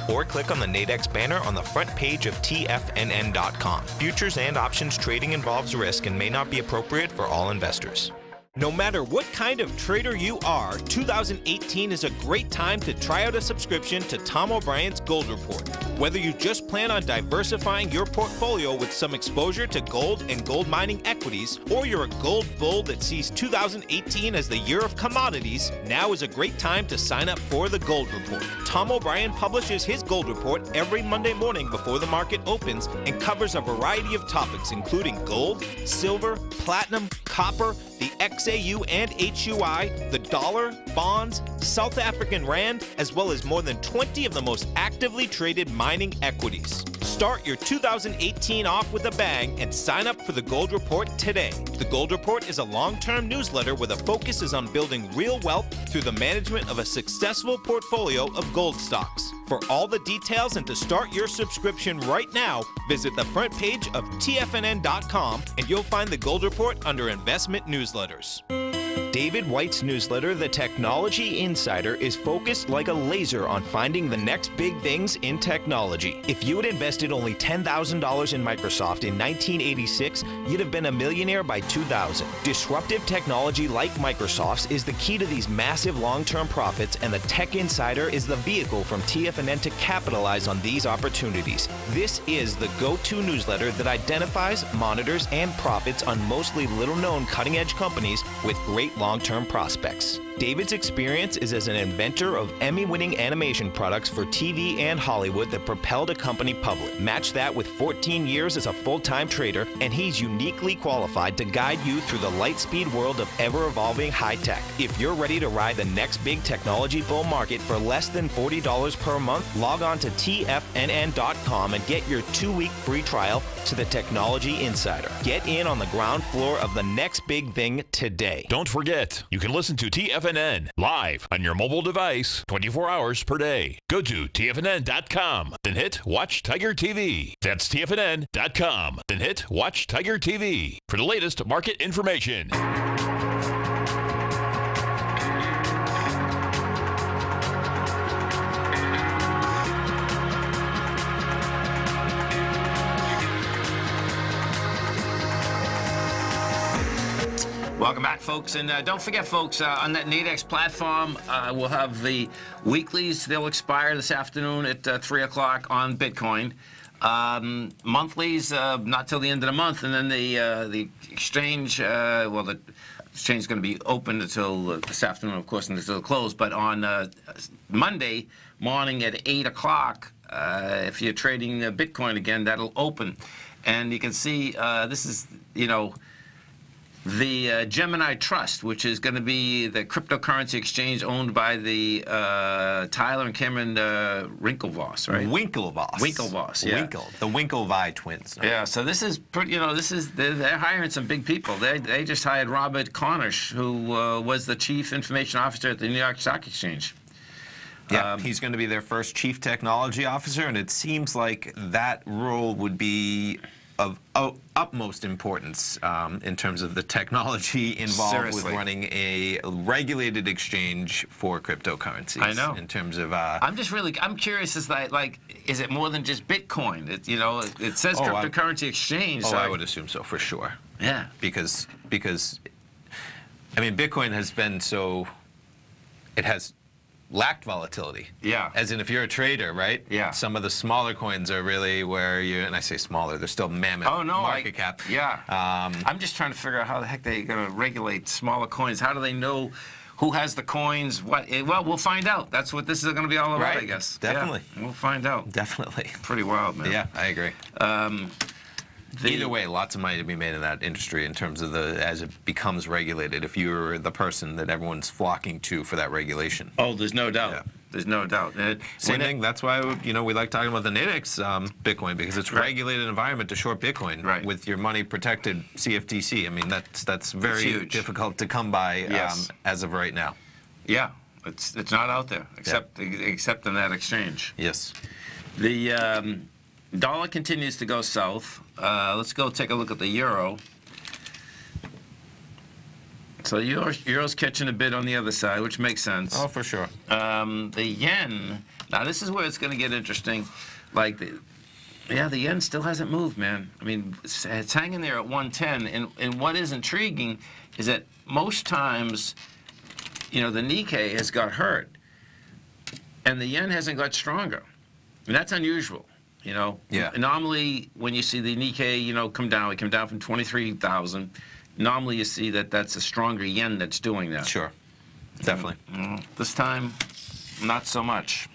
Or click on the Nadex banner on the front page of TFNN.com. Futures and options trading involves risk and may not be appropriate for all investors. No matter what kind of trader you are, 2018 is a great time to try out a subscription to Tom O'Brien's Gold Report. Whether you just plan on diversifying your portfolio with some exposure to gold and gold mining equities, or you're a gold bull that sees 2018 as the year of commodities, now is a great time to sign up for the Gold Report. Tom O'Brien publishes his Gold Report every Monday morning before the market opens and covers a variety of topics including gold, silver, platinum, copper, the XAU and HUI, the dollar, bonds, South African rand, as well as more than 20 of the most actively traded mining equities. Start your 2018 off with a bang and sign up for the Gold Report today. The Gold Report is a long-term newsletter where the focus is on building real wealth through the management of a successful portfolio of gold stocks. For all the details and to start your subscription right now, visit the front page of TFNN.com and you'll find the Gold Report under Investment Newsletters. David White's newsletter, The Technology Insider, is focused like a laser on finding the next big things in technology. If you had invested only $10,000 in Microsoft in 1986, you'd have been a millionaire by 2000. Disruptive technology like Microsoft's is the key to these massive long-term profits, and the Tech Insider is the vehicle from TFNN to capitalize on these opportunities. This is the go-to newsletter that identifies, monitors, and profits on mostly little-known cutting-edge companies with great long-term prospects. David's experience is as an inventor of Emmy-winning animation products for TV and Hollywood that propelled a company public. Match that with 14 years as a full-time trader, and he's uniquely qualified to guide you through the light-speed world of ever-evolving high-tech. If you're ready to ride the next big technology bull market for less than $40 per month, log on to TFNN.com and get your 2-week free trial to the Technology Insider. Get in on the ground floor of the next big thing today. Don't forget, you can listen to TFNN live on your mobile device 24 hours per day. Go to TFNN.com, then hit Watch Tiger TV. That's TFNN.com, then hit Watch Tiger TV for the latest market information. Welcome back, folks, and don't forget, folks, on that Nadex platform, we'll have the weeklies. They'll expire this afternoon at 3 o'clock on Bitcoin. Monthlies, not till the end of the month, and then the exchange, well, the exchange is going to be open until this afternoon, of course, until close, but on Monday morning at 8 o'clock, if you're trading Bitcoin again, that'll open. And you can see this is, you know, the Gemini Trust, which is going to be the cryptocurrency exchange owned by the Tyler and Cameron Winklevoss, right? Winklevoss, yeah. The Winklevi twins. Yeah, so this is pretty, you know, they're hiring some big people. They just hired Robert Cornish, who was the chief information officer at the New York Stock Exchange. Yeah, he's going to be their first chief technology officer, and it seems like that role would be of utmost importance in terms of the technology involved with running a regulated exchange for cryptocurrencies. I know. In terms of, I'm curious. Is that like, is it more than just Bitcoin? You know, it says cryptocurrency exchange. I would assume so for sure. Yeah. Because I mean, Bitcoin has been so, it has lacked volatility. Yeah. As in, if you're a trader, right? Yeah. Some of the smaller coins are really where you, and I say smaller, they're still mammoth market cap. Yeah. I'm just trying to figure out how the heck they're going to regulate smaller coins. How do they know who has the coins? What? Well, we'll find out. That's what this is going to be all about, I guess. Definitely. Yeah, we'll find out. Definitely. Pretty wild, man. Yeah, I agree. Either way, lots of money to be made in that industry in terms of as it becomes regulated. If you're the person that everyone's flocking to for that regulation. Oh, there's no doubt. Yeah. There's no doubt. Same thing. That's why we like talking about the Nitix Bitcoin, because it's a regulated environment to short Bitcoin with your money protected CFTC. I mean, that's very difficult to come by as of right now. Yeah, it's not out there except in that exchange. Yes. The dollar continues to go south. Let's go take a look at the euro. So euro's catching a bit on the other side, which makes sense. Oh, for sure. The yen. Now this is where it's going to get interesting. Like, the yen still hasn't moved, man. I mean, it's hanging there at 110. And what is intriguing is that most times, the Nikkei has got hurt, and the yen hasn't got stronger. And that's unusual. Yeah. Normally, when you see the Nikkei, come down, we come down from 23,000. Normally, you see that's a stronger yen that's doing that. Sure, definitely. This time, not so much.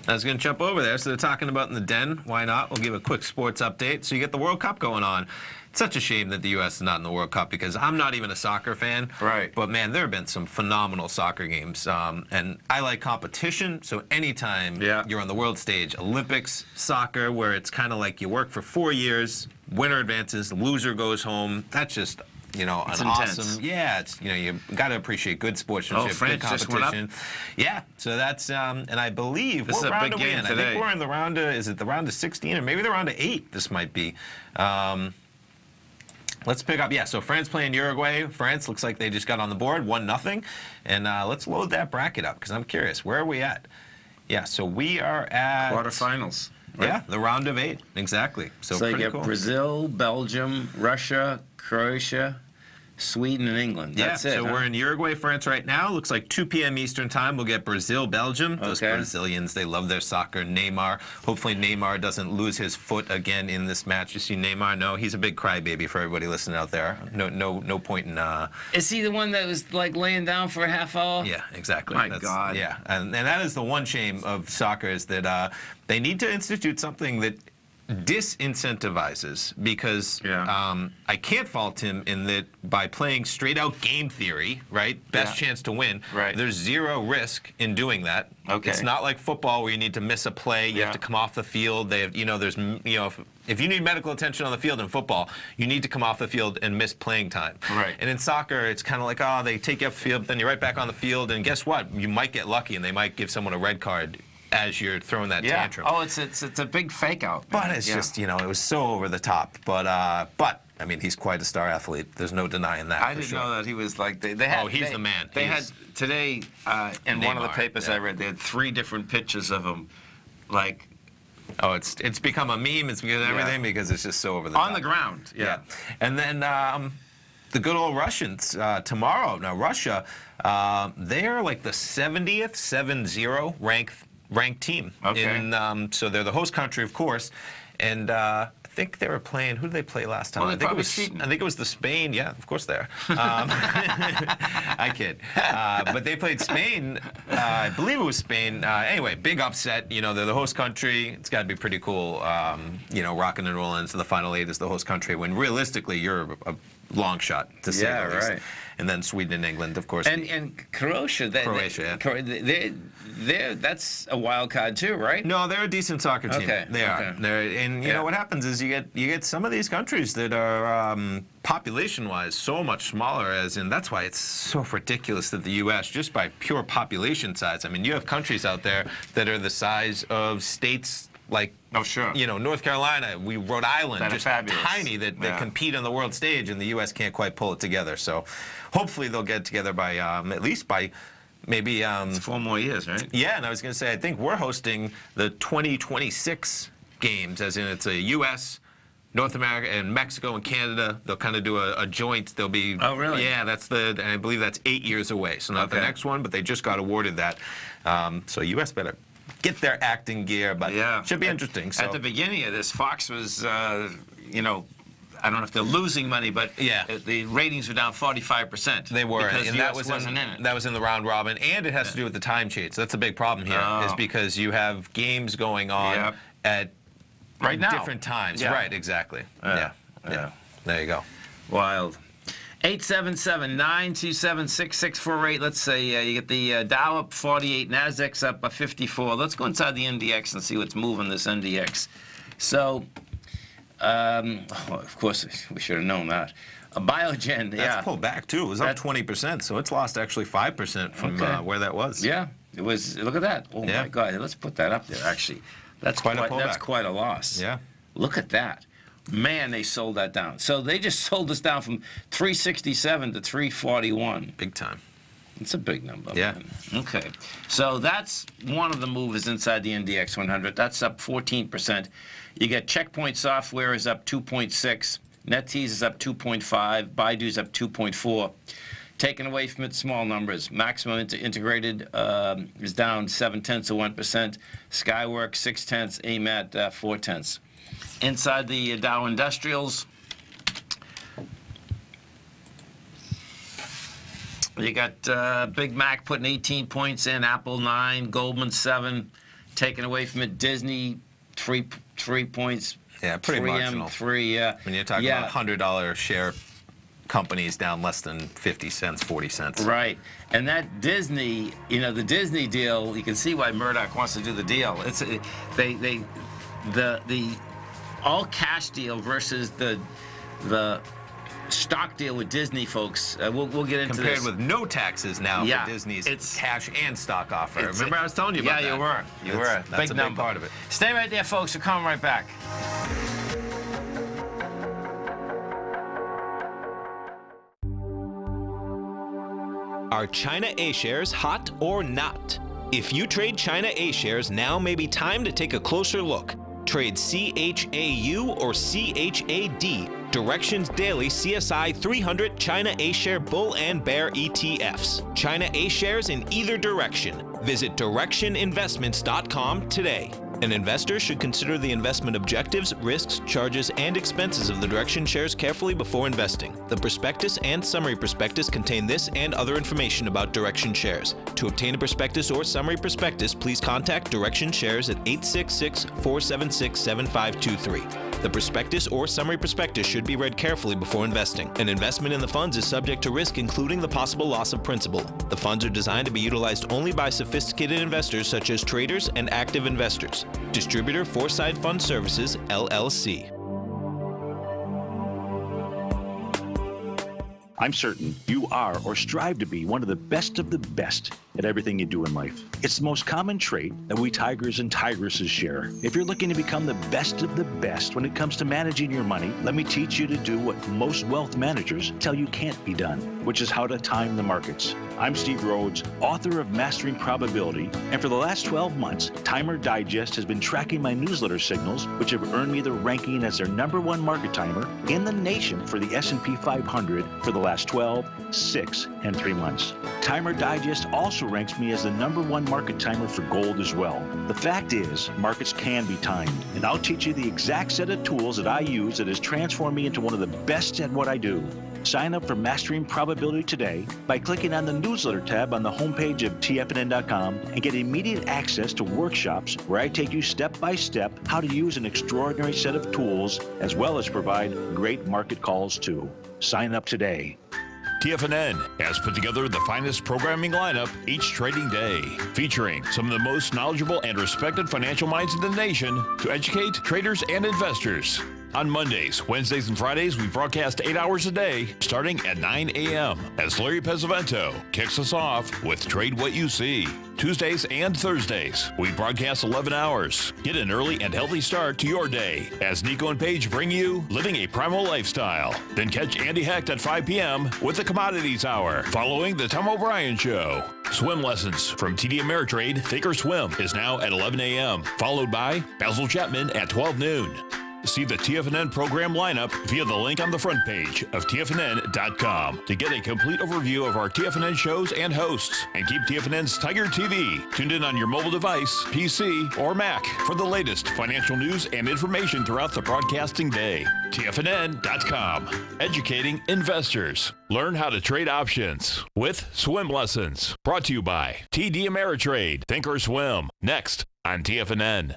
I was going to jump over there. So they're talking about in the den. Why not? We'll give a quick sports update. So you get the World Cup going on. It's such a shame that the U.S. is not in the World Cup because I'm not even a soccer fan. Right. But, man, there have been some phenomenal soccer games. And I like competition. So anytime you're on the world stage, Olympics, soccer, where it's kind of like you work for 4 years, winner advances, loser goes home. That's just, an awesome. Yeah, it's you got to appreciate good sportsmanship, good competition. Just went up. Yeah, so that's and I believe this is a big game today. I think we're in the round of, is it the round of 16 or maybe the round of 8? This might be. Let's pick up. Yeah, so France playing Uruguay. France looks like they just got on the board, 1-0, and let's load that bracket up because I'm curious. Where are we at? Yeah, so we are at quarterfinals. Right? Yeah, the round of 8, exactly. So you get cool. Brazil, Belgium, Russia, Croatia, Sweden, and England. That's it. So we're in Uruguay, France right now. Looks like 2 p.m. Eastern time. We'll get Brazil, Belgium. Those Brazilians, they love their soccer. Neymar. Hopefully Neymar doesn't lose his foot again in this match. You see Neymar? No, he's a big crybaby for everybody listening out there. No point in. Is he the one that was like laying down for a half hour? Yeah, exactly. My God. Yeah, and that is the one shame of soccer is that they need to institute something that disincentivizes because I can't fault him in that by playing straight out game theory, right? Best chance to win. Right. There's zero risk in doing that. Okay. It's not like football where you need to miss a play, you have to come off the field. They have, there's, if you need medical attention on the field in football, you need to come off the field and miss playing time. Right. And in soccer, it's kind of like, they take you off the field, but then you're right back on the field, and guess what? You might get lucky, and they might give someone a red card as you're throwing that tantrum. Oh, it's a big fake out. But it's just, it was so over the top. But I mean, he's quite a star athlete. There's no denying that. I didn't know that he was like they had. Oh, he's the man. They had today in one of the papers I read. They had 3 different pictures of him, like. Oh, it's become a meme. It's because everything because it's just so over the top. On the ground. Yeah. And then the good old Russians tomorrow. Now Russia, they are like the 70th 7-0 ranked team. Okay. So they're the host country, of course, and I think they were playing. Who did they play last time? Well, I think it was the Spain. Yeah, of course they are. I kid. But they played Spain. I believe it was Spain. Anyway, big upset. They're the host country. It's got to be pretty cool. Rocking and rolling into the final 8 as the host country. When realistically, you're a long shot to say the least. Right. And then Sweden and England, of course. And Croatia. That's a wild card too, right? No, they're a decent soccer team. Okay. They are. And you know what happens is you get some of these countries that are population-wise so much smaller. That's why it's so ridiculous that the U.S. just by pure population size. I mean, you have countries out there that are the size of states like. Oh, sure. North Carolina, Rhode Island, that just fabulous. Tiny that compete on the world stage, and the U.S. can't quite pull it together. So, hopefully, they'll get together by at least by. Maybe it's 4 more years, right? Yeah, and I was going to say I think we're hosting the 2026 games, as in it's a U.S., North America, and Mexico and Canada. They'll kind of do a joint. They'll be. Oh, really? Yeah, and I believe that's 8 years away. So not the next one, but they just got awarded that. So U.S. better get their act in gear, but should be interesting. So. At the beginning of this, Fox was, I don't know if they're losing money, but the ratings were down 45%. They were, and that wasn't in it. That was in the round robin, and it has to do with the time change. So that's a big problem here, is because you have games going on at right now different times. Right, exactly. Yeah. There you go. Wild. 877-927-6648. Let's say you get the Dow up 48, Nasdaq's up 54. Let's go inside the NDX and see what's moving this NDX. So, of course, we should have known that. Biogen, That's pulled back, too. It was up 20%, so it's lost actually 5% from where that was. Yeah, it was. Look at that. Oh, my God. Let's put that up there, actually. That's quite a loss. Yeah. Look at that. Man, they sold that down. So they just sold us down from 367 to 341. Big time. It's a big number. Yeah. Man. Okay. So that's one of the movers inside the NDX 100. That's up 14%. You get Checkpoint Software is up 2.6. NetEase is up 2.5. Baidu is up 2.4. Taken away from it, small numbers. Maximum Integrated is down 0.7%. Skyworks 0.6. AMAT 0.4. Inside the Dow Industrials, you got Big Mac putting 18 points in, Apple 9, Goldman 7, taken away from it, Disney 3 points. Yeah, pretty marginal. 3, when you're talking about $100 share companies down less than 50 cents, 40 cents. Right. And that Disney, the Disney deal, you can see why Murdoch wants to do the deal. It's the all cash deal versus the stock deal with Disney, folks. We'll get into compared this. with no taxes now for Disney's cash and stock offer. Remember I was telling you about that? Yeah, you were. That's a big part of it. Stay right there, folks. We're coming right back. Are China A-shares hot or not? If you trade China A-shares, now may be time to take a closer look. Trade CHAU or CHAD, Directions Daily CSI 300 China A-share Bull and Bear ETFs. China A-shares in either direction. Visit directioninvestments.com today. An investor should consider the investment objectives, risks, charges, and expenses of the Direction shares carefully before investing. The prospectus and summary prospectus contain this and other information about Direction shares. To obtain a prospectus or summary prospectus, please contact Direction shares at 866-476-7523. The prospectus or summary prospectus should be read carefully before investing. An investment in the funds is subject to risk, including the possible loss of principal. The funds are designed to be utilized only by sophisticated investors such as traders and active investors. Distributor Foreside Fund Services, LLC. I'm certain you are or strive to be one of the best at everything you do in life. It's the most common trait that we tigers and tigresses share. If you're looking to become the best of the best when it comes to managing your money, let me teach you to do what most wealth managers tell you can't be done, which is how to time the markets. I'm Steve Rhodes, author of Mastering Probability, and for the last 12 months, Timer Digest has been tracking my newsletter signals, which have earned me the ranking as their #1 market timer in the nation for the S&P 500 for the last 12, 6, and 3 months. Timer Digest also ranks me as the #1 market timer for gold as well. The fact is, markets can be timed, and I'll teach you the exact set of tools that I use that has transformed me into one of the best at what I do. Sign up for Mastering Probability today by clicking on the newsletter tab on the homepage of TFNN.com and get immediate access to workshops where I take you step by step how to use an extraordinary set of tools as well as provide great market calls too. Sign up today. TFNN has put together the finest programming lineup each trading day, featuring some of the most knowledgeable and respected financial minds in the nation to educate traders and investors. On Mondays, Wednesdays, and Fridays, we broadcast 8 hours a day, starting at 9 a.m. as Larry Pesavento kicks us off with Trade What You See. Tuesdays and Thursdays, we broadcast 11 hours. Get an early and healthy start to your day as Nico and Paige bring you Living a Primal Lifestyle. Then catch Andy Hecht at 5 p.m. with the Commodities Hour, following the Tom O'Brien Show. Swim lessons from TD Ameritrade Thinkorswim is now at 11 a.m., followed by Basil Chapman at 12 noon. See the TFNN program lineup via the link on the front page of TFNN.com to get a complete overview of our TFNN shows and hosts. And keep TFNN's Tiger TV tuned in on your mobile device, PC, or Mac for the latest financial news and information throughout the broadcasting day. TFNN.com. Educating investors. Learn how to trade options with swim lessons. Brought to you by TD Ameritrade. Think or swim. Next on TFNN.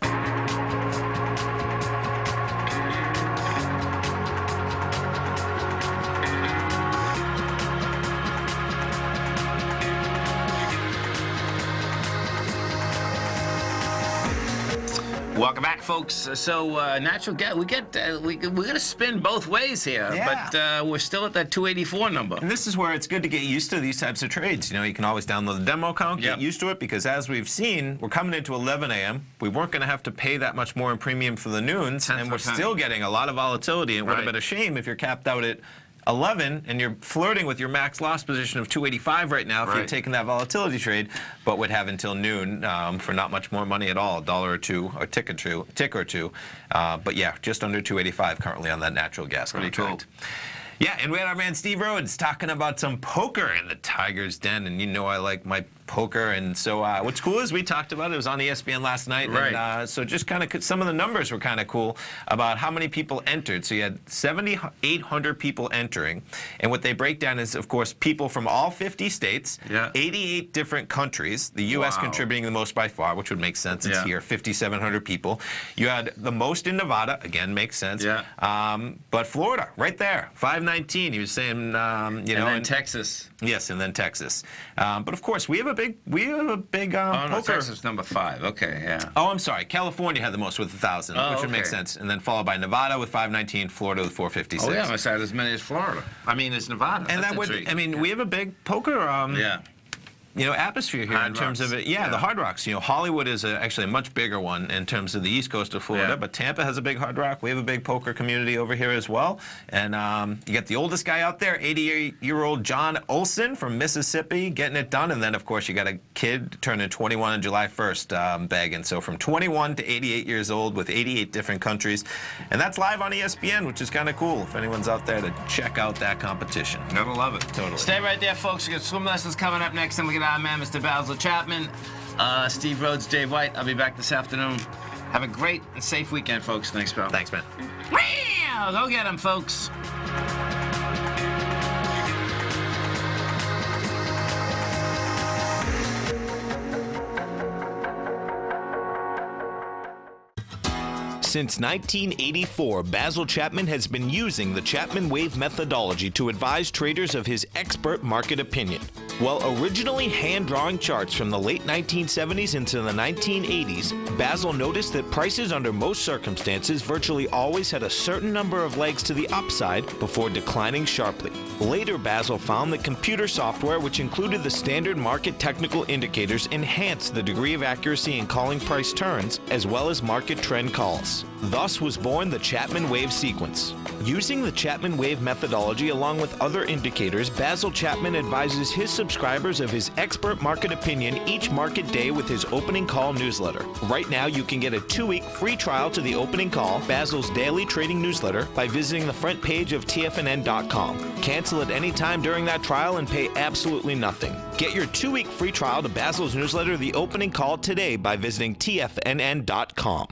Welcome back, folks. So natural gas, we're gonna spin both ways here, but we're still at that 284 number. And this is where it's good to get used to these types of trades. You know, you can always download the demo account, get used to it, because as we've seen, we're coming into 11 a.m. We weren't going to have to pay that much more in premium for the noons, and we're still getting a lot of volatility. And it would have been a shame if you're capped out at 11 and you're flirting with your max loss position of 285 right now if you're taking that volatility trade, but would have until noon for not much more money at all, $1 or $2 or tick or two. But yeah, just under 285 currently on that natural gas contract. Yeah, and we had our man Steve Rhodes talking about some poker in the Tiger's Den, and you know I like my poker. And so what's cool is we talked about it. It was on ESPN last night. And, so just kind of some of the numbers were kind of cool about how many people entered. So you had 7,800 people entering. And what they break down is, of course, people from all 50 states, 88 different countries, the U.S. contributing the most by far, which would make sense. It's here, 5,700 people. You had the most in Nevada, again, makes sense. But Florida, right there, 519. He was saying, you know. And then Texas. Yes, and then Texas. But of course, we have a big poker. Texas number 5. Okay, yeah. Oh, I'm sorry. California had the most with 1,000, which would make sense. And then followed by Nevada with 519, Florida with 456. Oh yeah, I must have as many as Florida. I mean, as Nevada. And that would, I mean, we have a big poker. You know, atmosphere here in terms of it. Yeah, the Hard Rocks. You know, Hollywood is actually a much bigger one in terms of the east coast of Florida, but Tampa has a big Hard Rock. We have a big poker community over here as well. And you got the oldest guy out there, 88-year-old John Olson from Mississippi, getting it done. And then, of course, you got a kid turning 21 on July 1st, begging. So from 21 to 88 years old with 88 different countries. And that's live on ESPN, which is kind of cool if anyone's out there to check out that competition. Gotta love it. Totally. Stay right there, folks. We got swim lessons coming up next, and we got our man, Mr. Basil Chapman, Steve Rhodes, Dave White. I'll be back this afternoon. Have a great and safe weekend, folks. Thanks, pal. Thanks, man. Wow! Go get them, folks. Since 1984, Basil Chapman has been using the Chapman Wave methodology to advise traders of his expert market opinion. While originally hand-drawing charts from the late 1970s into the 1980s, Basil noticed that prices under most circumstances virtually always had a certain number of legs to the upside before declining sharply. Later, Basil found that computer software, which included the standard market technical indicators, enhanced the degree of accuracy in calling price turns, as well as market trend calls. Thus was born the Chapman Wave sequence. Using the Chapman Wave methodology along with other indicators, Basil Chapman advises his subscribers of his expert market opinion each market day with his opening call newsletter. Right now, you can get a 2-week free trial to the opening call, Basil's daily trading newsletter, by visiting the front page of TFNN.com. Cancel at any time during that trial and pay absolutely nothing. Get your 2-week free trial to Basil's newsletter, The Opening Call, today by visiting TFNN.com.